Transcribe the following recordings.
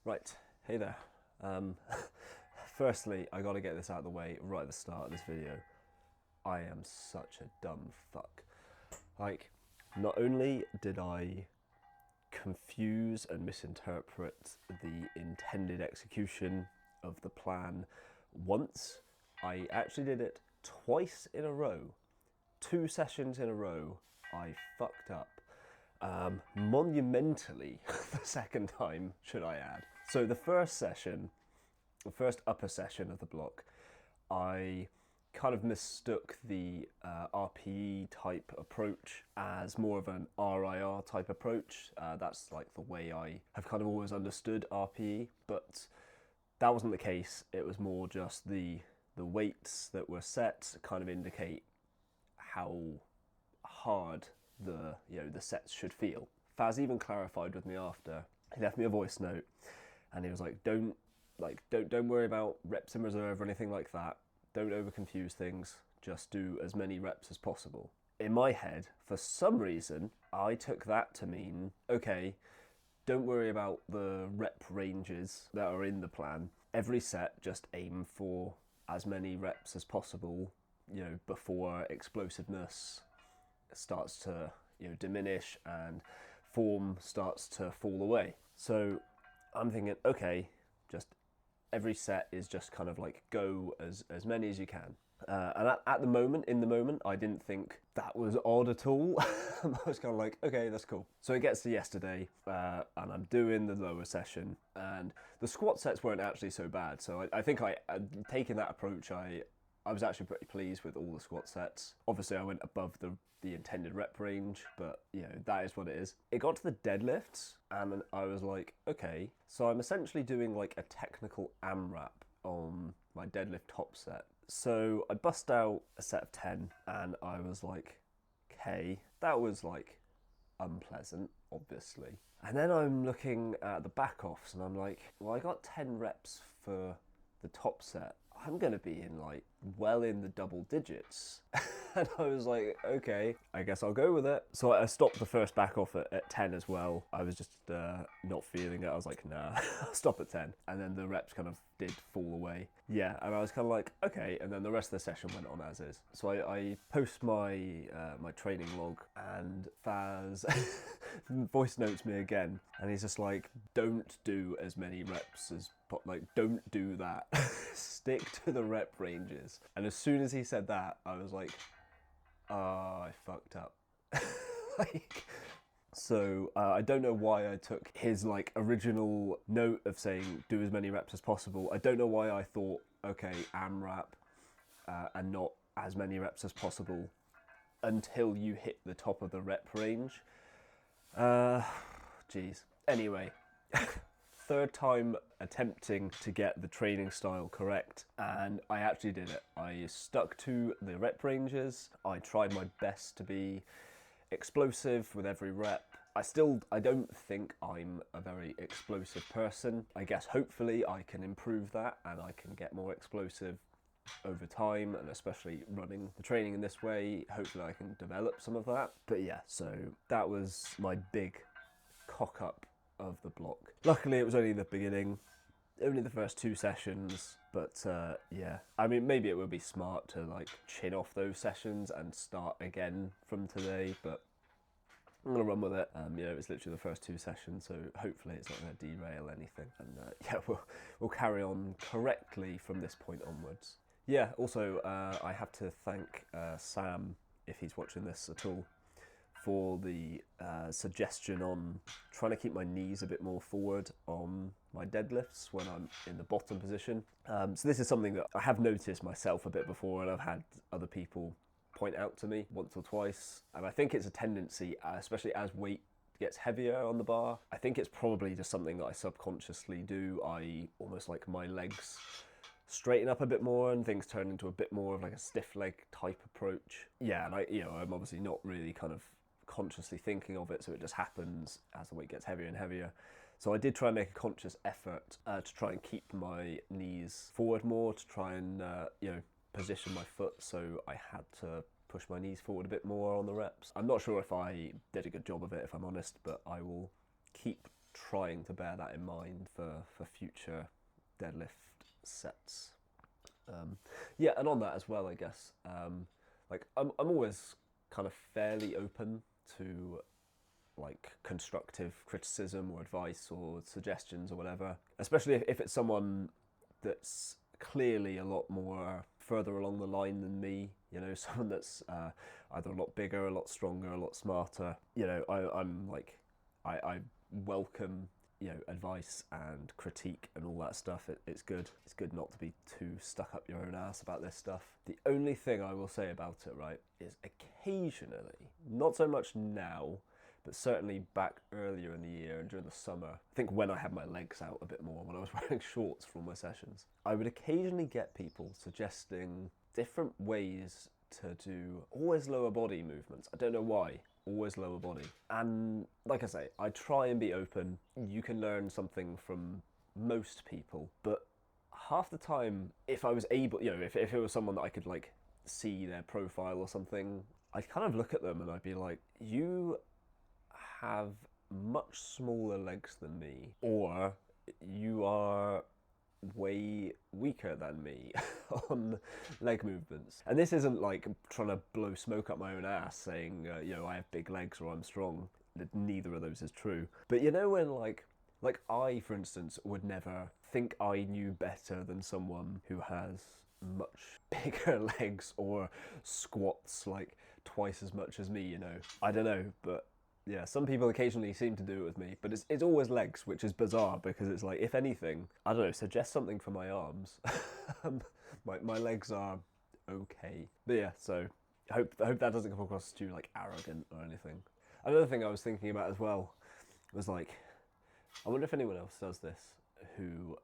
Right, hey there. Firstly, I gotta get this out of the way right at the start of this video. I am such a dumb fuck. Like, not only did I confuse and misinterpret the intended execution of the plan once, I actually did it twice in a row. 2 sessions in a row, I fucked up. Monumentally the second time, should I add. So the first session, the first upper session of the block, I kind of mistook the RPE type approach as more of an RIR type approach. That's like the way I have kind of always understood RPE, but that wasn't the case. It was more just the weights that were set kind of indicate how hard the sets should feel. Faz even clarified with me after. He left me a voice note and he was like, don't worry about reps in reserve or anything like that. Don't over confuse things. Just do as many reps as possible. In my head, for some reason, I took that to mean, okay, don't worry about the rep ranges that are in the plan. Every set, just aim for as many reps as possible, before explosiveness starts to diminish and form starts to fall away. So I'm thinking, okay, just every set is just kind of like go as many as you can. And at the moment, in the moment, I didn't think that was odd at all. I was kind of like, okay, that's cool. So it gets to yesterday, and I'm doing the lower session, and the squat sets weren't actually so bad. So I think taking that approach, I was actually pretty pleased with all the squat sets. Obviously, I went above the intended rep range, but that is what it is. It got to the deadlifts, and I was like, okay, so I'm essentially doing like a technical AMRAP on my deadlift top set. So I bust out a set of 10, and I was like, okay, that was like unpleasant, obviously. And then I'm looking at the back offs, and I'm like, well, I got 10 reps for the top set. I'm going to be in well in the double digits. And I was like, okay, I guess I'll go with it. So I stopped the first back off at 10 as well. I was just not feeling it. I was like, nah, I'll stop at 10. And then the reps kind of did fall away. Yeah, and I was kind of like, okay. And then the rest of the session went on as is. So I post my my training log, and Faz voice notes me again. And he's just like, don't do as many reps as don't do that. Stick to the rep ranges. And as soon as he said that, I was like, I fucked up. So I don't know why I took his original note of saying do as many reps as possible. I don't know why I thought, okay, AMRAP and not as many reps as possible until you hit the top of the rep range. Geez. Anyway. Third time attempting to get the training style correct, and I actually did it. I stuck to the rep ranges. I tried my best to be explosive with every rep. I don't think I'm a very explosive person. I guess hopefully I can improve that and I can get more explosive over time, and especially running the training in this way, hopefully I can develop some of that. But yeah, so that was my big cock up of the block. Luckily it was only the beginning, only the first 2 sessions, but yeah, I mean, maybe it would be smart to chin off those sessions and start again from today, but I'm gonna run with it. It's literally the first 2 sessions, so hopefully it's not gonna derail anything, and yeah, we'll carry on correctly from this point onwards. Yeah, also I have to thank Sam, if he's watching this at all, for the suggestion on trying to keep my knees a bit more forward on my deadlifts when I'm in the bottom position. So this is something that I have noticed myself a bit before, and I've had other people point out to me once or twice. And I think it's a tendency, especially as weight gets heavier on the bar, I think it's probably just something that I subconsciously do. I almost my legs straighten up a bit more and things turn into a bit more of a stiff leg type approach. Yeah, and I'm obviously not really kind of consciously thinking of it, so it just happens as the weight gets heavier and heavier. So I did try and make a conscious effort to try and keep my knees forward more, to try and position my foot, so I had to push my knees forward a bit more on the reps. I'm not sure if I did a good job of it, if I'm honest, but I will keep trying to bear that in mind for future deadlift sets. Yeah, and on that as well, I guess, like I'm always kind of fairly open to like constructive criticism or advice or suggestions or whatever, especially if it's someone that's clearly a lot more further along the line than me, you know, someone that's either a lot bigger, a lot stronger, a lot smarter. You know, I'm like, I welcome, you know, advice and critique and all that stuff. It's good. It's good not to be too stuck up your own ass about this stuff. The only thing I will say about it, right, is occasionally, not so much now, but certainly back earlier in the year and during the summer, I think when I had my legs out a bit more, when I was wearing shorts for all my sessions, I would occasionally get people suggesting different ways to do always lower body movements. I don't know why, always lower body. And like I say, I try and be open. You can learn something from most people, but half the time, if I was able, you know, if it was someone that I could like see their profile or something, I'd kind of look at them and I'd be like, you have much smaller legs than me, or you are way weaker than me on leg movements. And this isn't like trying to blow smoke up my own ass saying, you know, I have big legs or I'm strong. Neither of those is true. But you know when like I, for instance, would never think I knew better than someone who has much bigger legs or squats like twice as much as me, you know. I don't know, but yeah, some people occasionally seem to do it with me, but it's always legs, which is bizarre because it's like, if anything, I don't know, suggest something for my arms. my legs are okay. But yeah, so I hope that doesn't come across too like arrogant or anything. Another thing I was thinking about as well was like, I wonder if anyone else does this who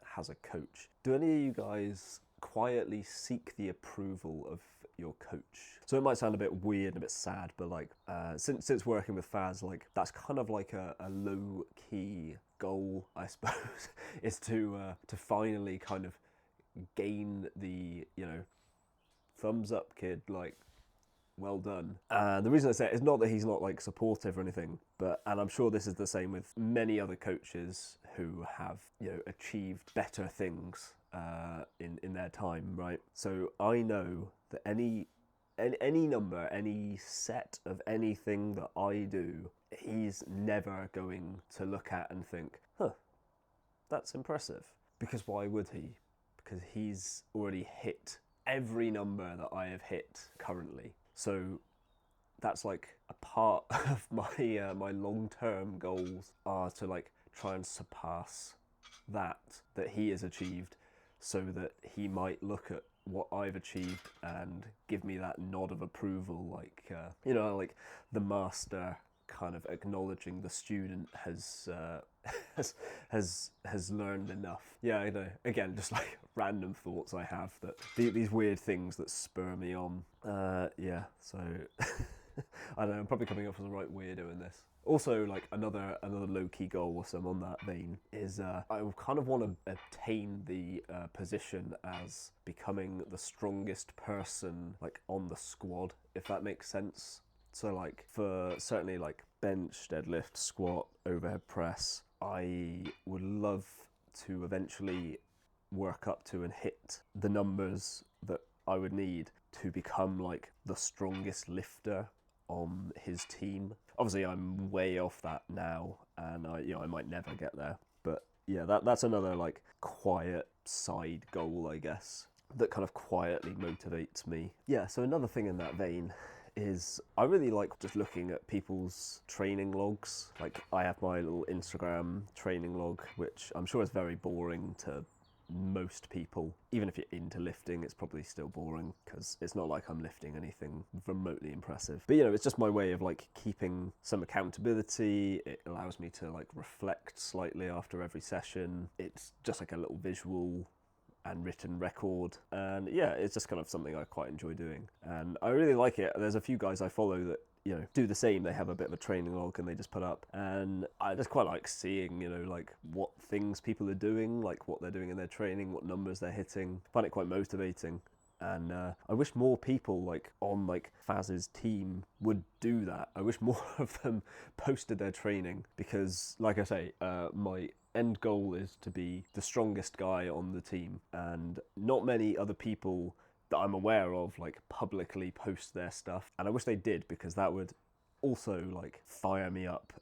has a coach. Do any of you guys quietly seek the approval of your coach? So it might sound a bit weird and a bit sad, but like since working with Faz, like that's kind of like a low key goal, I suppose, is to finally kind of gain the, you know, thumbs up, kid, like well done. The reason I say it is not that he's not like supportive or anything, and I'm sure this is the same with many other coaches who have, you know, achieved better things in their time, right? So I know that any number, any set of anything that I do, he's never going to look at and think, huh, that's impressive. Because why would he? Because he's already hit every number that I have hit currently. So that's like a part of my my long-term goals are to like try and surpass that he has achieved, so that he might look at what I've achieved and give me that nod of approval, like you know, like the master kind of acknowledging the student has learned enough. Yeah, I know. Again, just like random thoughts I have, that these weird things that spur me on. Yeah, so I don't know. I'm probably coming off as a right weirdo in this. Also, like another low-key goal, or some on that vein, is I kind of want to attain the position as becoming the strongest person like on the squad, if that makes sense. So like for certainly like bench, deadlift, squat, overhead press, I would love to eventually work up to and hit the numbers that I would need to become like the strongest lifter on his team. Obviously I'm way off that now, and I might never get there, but yeah, that's another like quiet side goal, I guess, that kind of quietly motivates me. Yeah, so another thing in that vein is I really like just looking at people's training logs. Like I have my little Instagram training log, which I'm sure is very boring to most people. Even if you're into lifting, it's probably still boring because it's not like I'm lifting anything remotely impressive. But you know, it's just my way of like keeping some accountability. It allows me to like reflect slightly after every session. It's just like a little visual and written record, and yeah, it's just kind of something I quite enjoy doing, and I really like it. There's a few guys I follow that, you know, do the same. They have a bit of a training log and they just put up, and I just quite like seeing, you know, like what things people are doing, like what they're doing in their training, what numbers they're hitting. I find it quite motivating. And I wish more people like on like Faz's team would do that. I wish more of them posted their training, because like I say, my end goal is to be the strongest guy on the team, and not many other people that I'm aware of like publicly post their stuff, and I wish they did, because that would also like fire me up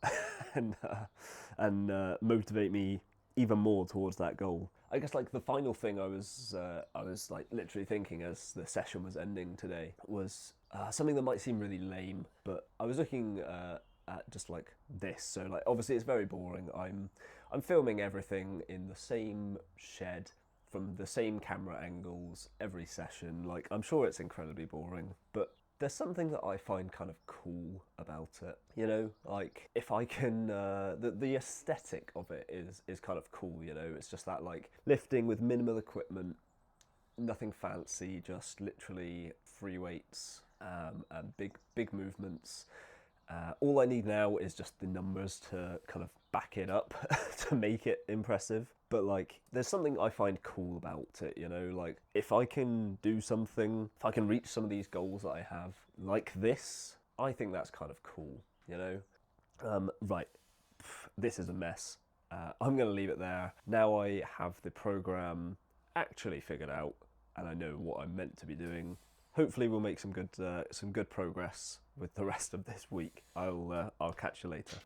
and motivate me even more towards that goal. I guess like the final thing I was like literally thinking as the session was ending today was something that might seem really lame, but I was looking at just like this. So like obviously it's very boring. I'm filming everything in the same shed from the same camera angles every session. Like I'm sure it's incredibly boring, but there's something that I find kind of cool about it, you know, like if I can, the aesthetic of it is kind of cool, you know, it's just that like lifting with minimal equipment, nothing fancy, just literally free weights and big movements. All I need now is just the numbers to kind of back it up to make it impressive. But like, there's something I find cool about it, you know, like if I can do something, if I can reach some of these goals that I have like this, I think that's kind of cool, you know. Right, this is a mess. I'm going to leave it there. Now I have the program actually figured out and I know what I'm meant to be doing. Hopefully we'll make some good progress with the rest of this week. I'll catch you later.